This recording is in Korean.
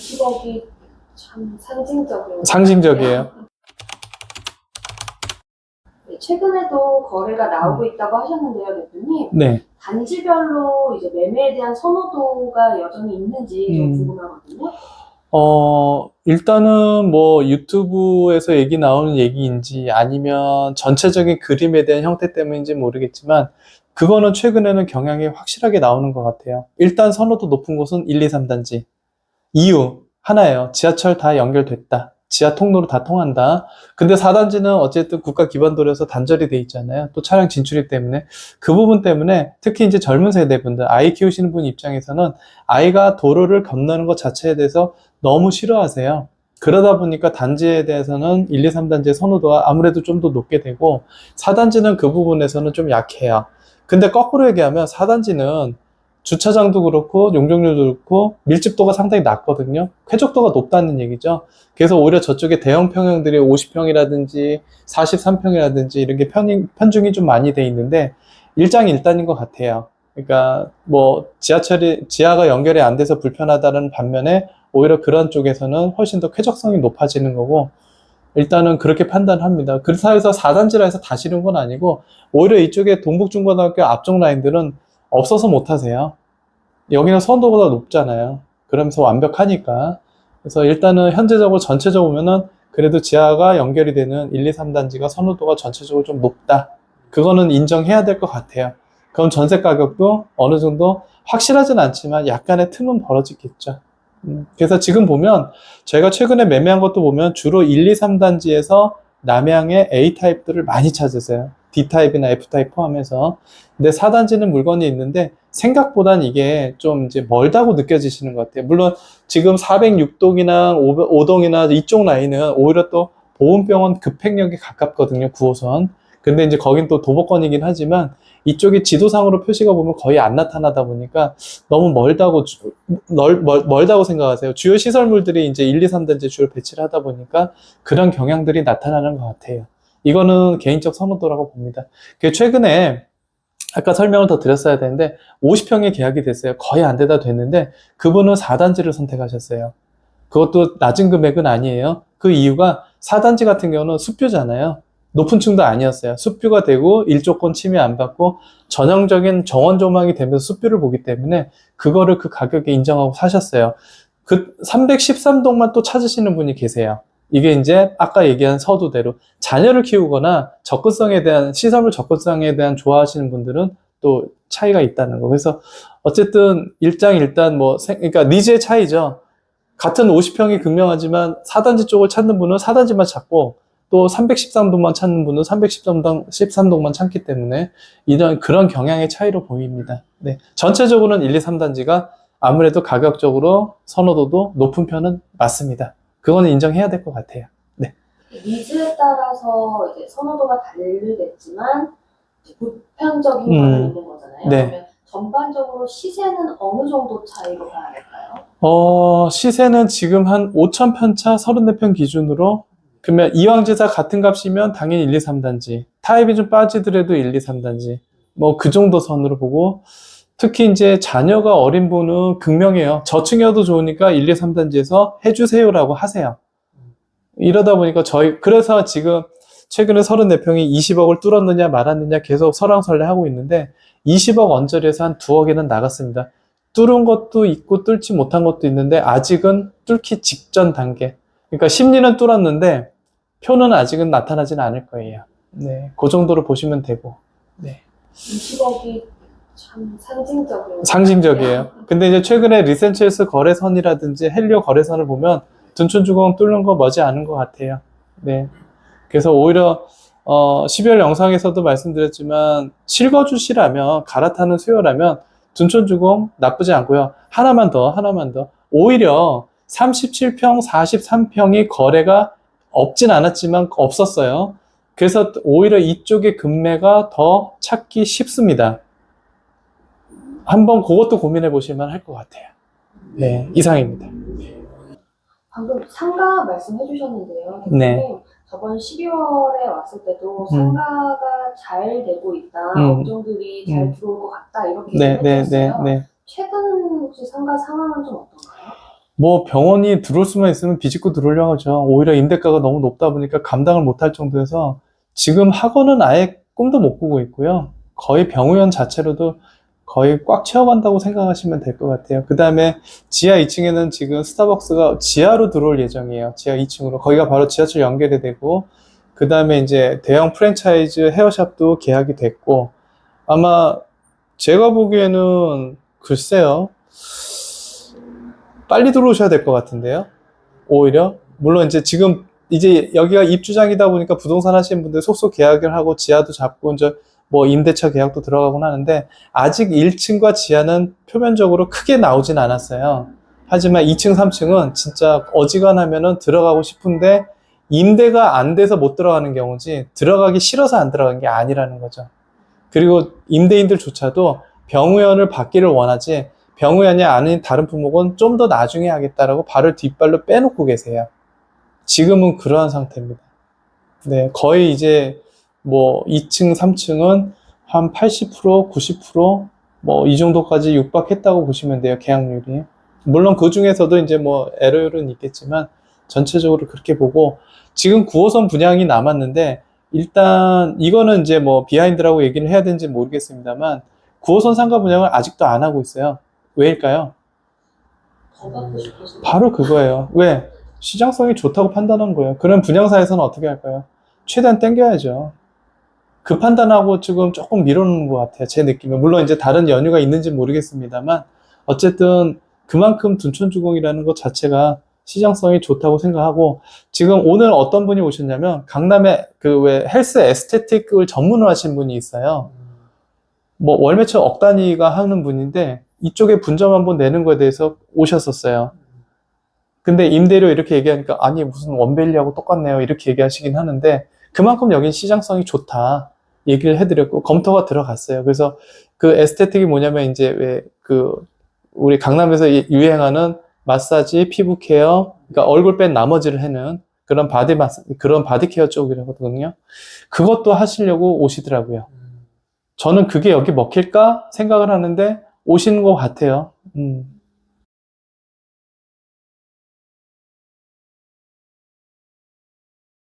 20억이 참 상징적이에요. 상징적이에요. 네, 최근에도 거래가 나오고 있다고 하셨는데요, 대표님. 네. 단지별로 이제 매매에 대한 선호도가 여전히 있는지 좀 궁금하거든요. 일단은 뭐 유튜브에서 얘기 나오는 얘기인지 아니면 전체적인 그림에 대한 형태 때문인지 모르겠지만 그거는 최근에는 경향이 확실하게 나오는 것 같아요. 일단 선호도 높은 곳은 1, 2, 3단지. 이유 하나예요. 지하철 다 연결됐다. 지하 통로로 다 통한다. 근데 4단지는 어쨌든 국가 기반도로에서 단절이 돼 있잖아요. 또 차량 진출입 때문에 그 부분 때문에 특히 이제 젊은 세대분들, 아이 키우시는 분 입장에서는 아이가 도로를 건너는 것 자체에 대해서 너무 싫어하세요. 그러다 보니까 단지에 대해서는 1, 2, 3단지의 선호도가 아무래도 좀 더 높게 되고 4단지는 그 부분에서는 좀 약해요. 근데 거꾸로 얘기하면 4단지는 주차장도 그렇고 용적률도 그렇고 밀집도가 상당히 낮거든요. 쾌적도가 높다는 얘기죠. 그래서 오히려 저쪽에 대형 평형들이 50평이라든지 43평이라든지 이런 게 편중이 좀 많이 돼 있는데 일장일단인 것 같아요. 그러니까 뭐 지하가 연결이 안 돼서 불편하다는 반면에 오히려 그런 쪽에서는 훨씬 더 쾌적성이 높아지는 거고 일단은 그렇게 판단합니다. 그래서 해서 4단지라 해서 다 싫은 건 아니고 오히려 이쪽에 동북중고등학교 앞쪽 라인들은 없어서 못 하세요. 여기는 선도보다 높잖아요. 그러면서 완벽하니까. 그래서 일단은 현재적으로 전체적으로 보면은 그래도 지하가 연결이 되는 1, 2, 3단지가 선호도가 전체적으로 좀 높다. 그거는 인정해야 될 것 같아요. 그럼 전세 가격도 어느 정도 확실하진 않지만 약간의 틈은 벌어지겠죠. 그래서 지금 보면 저희가 최근에 매매한 것도 보면 주로 1, 2, 3단지에서 남향의 A타입들을 많이 찾으세요. D타입이나 F타입 포함해서. 근데 4단지는 물건이 있는데 생각보단 이게 좀 이제 멀다고 느껴지시는 것 같아요. 물론 지금 406동이나 5동이나 이쪽 라인은 오히려 또 보훈병원 급행역에 가깝거든요. 9호선. 근데 이제 거긴 또 도보권이긴 하지만 이쪽이 지도상으로 표시가 보면 거의 안 나타나다 보니까 너무 멀다고 생각하세요. 주요 시설물들이 이제 1, 2, 3단지 주로 배치를 하다 보니까 그런 경향들이 나타나는 것 같아요. 이거는 개인적 선호도라고 봅니다. 최근에 아까 설명을 더 드렸어야 되는데 50평에 계약이 됐어요. 거의 안 되다 됐는데 그분은 4단지를 선택하셨어요. 그것도 낮은 금액은 아니에요. 그 이유가 4단지 같은 경우는 숲뷰잖아요. 높은 층도 아니었어요. 숲뷰가 되고 일조권 침해 안 받고 전형적인 정원 조망이 되면서 숲뷰를 보기 때문에 그거를 그 가격에 인정하고 사셨어요. 그 313동만 또 찾으시는 분이 계세요. 이게 이제 아까 얘기한 서두대로 자녀를 키우거나 접근성에 대한 시설물 접근성에 대한 좋아하시는 분들은 또 차이가 있다는 거. 그래서 어쨌든 일장일단 뭐 그러니까 니즈의 차이죠. 같은 50평이 극명하지만 4단지 쪽을 찾는 분은 4단지만 찾고 또 313동만 찾는 분은 313동만 찾기 때문에 이런 그런 경향의 차이로 보입니다. 네. 전체적으로는 1, 2, 3단지가 아무래도 가격적으로 선호도도 높은 편은 맞습니다. 그거는 인정해야 될 것 같아요. 네. 니즈에 따라서 이제 선호도가 다르겠지만 보편적인 거는 있는 거잖아요. 네. 그러면 전반적으로 시세는 어느 정도 차이로 봐야 될까요? 시세는 지금 한 5,000편차 34평 기준으로 그러면 이왕지사 같은 값이면 당연히 1, 2, 3단지 타입이 좀 빠지더라도 1, 2, 3단지 뭐 그 정도 선으로 보고 특히 이제 자녀가 어린 분은 극명해요. 저층이어도 좋으니까 1, 2, 3단지에서 해주세요라고 하세요. 이러다 보니까 그래서 지금 최근에 34평이 20억을 뚫었느냐 말았느냐 계속 설왕설래 하고 있는데 20억 언저리에서 한 2억에는 나갔습니다. 뚫은 것도 있고 뚫지 못한 것도 있는데 아직은 뚫기 직전 단계. 그러니까 심리는 뚫었는데 표는 아직은 나타나진 않을 거예요. 네, 그 정도로 보시면 되고. 네. 20억이 참 상징적이에요. 상징적이에요. 근데 이제 최근에 리센체스 거래선이라든지 헬리오 거래선을 보면 둔촌주공 뚫는 거 머지않은 것 같아요. 네. 그래서 오히려 12월 영상에서도 말씀드렸지만 실거주시라면 갈아타는 수요라면 둔촌주공 나쁘지 않고요. 하나만 더. 오히려 37평, 43평이 거래가 없진 않았지만 없었어요. 그래서 오히려 이쪽의 금매가 더 찾기 쉽습니다. 한번 그것도 고민해 보실만 할 것 같아요. 네, 이상입니다. 방금 상가 말씀해 주셨는데요. 대표님, 네. 저번 12월에 왔을 때도 상가가 잘 되고 있다, 업종들이 잘 들어올 것 같다 이렇게 네, 얘기했었어요. 네. 최근 혹시 상가 상황은 좀 어떤가요? 뭐 병원이 들어올 수만 있으면 비집고 들어오려고 하죠. 오히려 임대가가 너무 높다 보니까 감당을 못할 정도여서 지금 학원은 아예 꿈도 못 꾸고 있고요. 거의 병의원 자체로도 거의 꽉 채워간다고 생각하시면 될 것 같아요. 그 다음에 지하 2층에는 지금 스타벅스가 지하로 들어올 예정이에요. 지하 2층으로. 거기가 바로 지하철 연결이 되고, 그 다음에 이제 대형 프랜차이즈 헤어샵도 계약이 됐고, 아마 제가 보기에는 글쎄요. 빨리 들어오셔야 될 것 같은데요. 오히려. 물론 이제 지금 이제 여기가 입주장이다 보니까 부동산 하시는 분들 속속 계약을 하고 지하도 잡고 이제 뭐 임대차 계약도 들어가곤 하는데 아직 1층과 지하는 표면적으로 크게 나오진 않았어요. 하지만 2층, 3층은 진짜 어지간하면은 들어가고 싶은데 임대가 안 돼서 못 들어가는 경우지 들어가기 싫어서 안 들어간 게 아니라는 거죠. 그리고 임대인들조차도 병의원을 받기를 원하지 병의원이 아닌 다른 품목은 좀 더 나중에 하겠다라고 발을 뒷발로 빼놓고 계세요. 지금은 그러한 상태입니다. 네, 거의 이제 뭐 2층, 3층은 한 80%, 90%뭐 이 정도까지 육박했다고 보시면 돼요, 계약률이. 물론 그 중에서도 이제 뭐 에러율은 있겠지만 전체적으로 그렇게 보고 지금 9호선 분양이 남았는데 일단 이거는 이제 뭐 비하인드라고 얘기를 해야 되는지 모르겠습니다만 9호선 상가 분양을 아직도 안 하고 있어요. 왜일까요? 더 받고 싶어서. 바로 그거예요. 왜? 시장성이 좋다고 판단한 거예요. 그럼 분양사에서는 어떻게 할까요? 최대한 땡겨야죠. 그 판단하고 지금 조금 밀어놓는 것 같아요. 제 느낌에. 물론 이제 다른 연유가 있는지 모르겠습니다만 어쨌든 그만큼 둔촌주공이라는 것 자체가 시장성이 좋다고 생각하고 지금 오늘 어떤 분이 오셨냐면 강남에 그 왜 헬스 에스테틱을 전문으로 하신 분이 있어요. 뭐 월 매출 억 단위가 하는 분인데 이쪽에 분점 한번 내는 거에 대해서 오셨었어요. 근데 임대료 이렇게 얘기하니까 아니 무슨 원밸리하고 똑같네요 이렇게 얘기하시긴 하는데 그만큼 여긴 시장성이 좋다 얘기를 해드렸고 검토가 들어갔어요. 그래서 그 에스테틱이 뭐냐면 이제 왜 그 우리 강남에서 유행하는 마사지, 피부 케어, 그러니까 얼굴 뺀 나머지를 하는 그런 그런 바디 케어 쪽이거든요. 그것도 하시려고 오시더라고요. 저는 그게 여기 먹힐까 생각을 하는데 오시는 것 같아요.